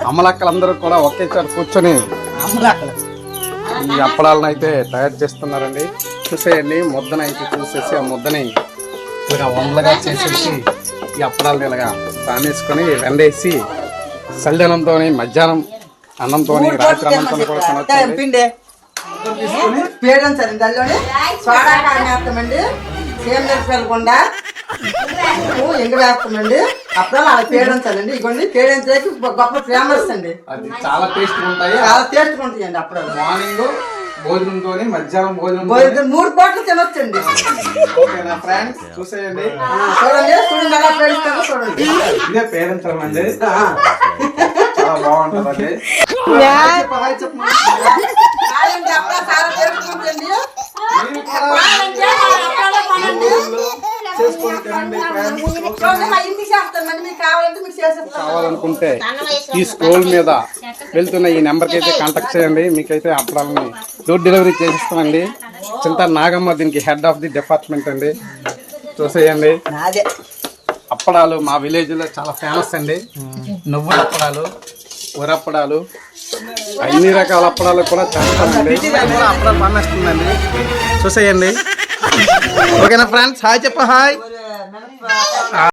అమ్మలక్కలందరూ కూడా ఒకేసారి కూర్చొని ఈ అప్పడాలను అయితే తయారు చేస్తున్నారండి. చూసేయండి, ముద్దనైతే చూసేసి ఆ ముద్దని ఇలాగా వందలుగా చేసేసి ఈ అప్పడాలను ఇలాగా సామేసుకొని వెండేసి చల్లనంతో మధ్యాహ్నం అన్నంతో రాత్రి అన్నంతో కూడా తినొచ్చండి. పేడండి దానిలోనే సోడా కారం వేస్తామండి, సేమ్ మిరపకాయలకుండా ఎంగ వేస్తామండి. అప్పుడు అలా పేడంచాలండి. ఇవ్వండి పేడంచేకి గొప్ప ఫేమస్ అండి. అది చాలా టేస్ట్గా ఉంటాయి, చాలా టేస్ట్గా ఉంటాయండి. అప్పుడు మార్నింగ్ భోజనంతో మధ్యాహ్నం భోజనం 3 పూటలు తినొచ్చండి. ఓకేనా ఫ్రెండ్స్, చూసేయండి. చూడండి ఎలా పేడిస్తారో చూడండి. ఇదే పేరెంట్స్ అండి, చాలా బాగుంటుందండి. కావాలనుకుంటే ఈ స్క్రోల్ మీద వెళ్తున్న ఈ నెంబర్కి అయితే కాంటాక్ట్ చేయండి. మీకైతే అప్పడాలని డోర్ డెలివరీ చేసిస్తామండి. చింత నాగమ్మ దీనికి హెడ్ ఆఫ్ ది డిపార్ట్మెంట్ అండి. చూసేయండి, అప్పడాలు మా విలేజ్లో చాలా ఫేమస్ అండి. నువ్వుల అప్పడాలు, ఉరప్పడాలు, అన్ని రకాల అప్పడాలు కూడా చేస్తామండి. అప్పడాలు పండిస్తుందండి. చూసేయండి. ఓకేనా ఫ్రెండ్స్, హాయ్ చెప్ప హాయ్.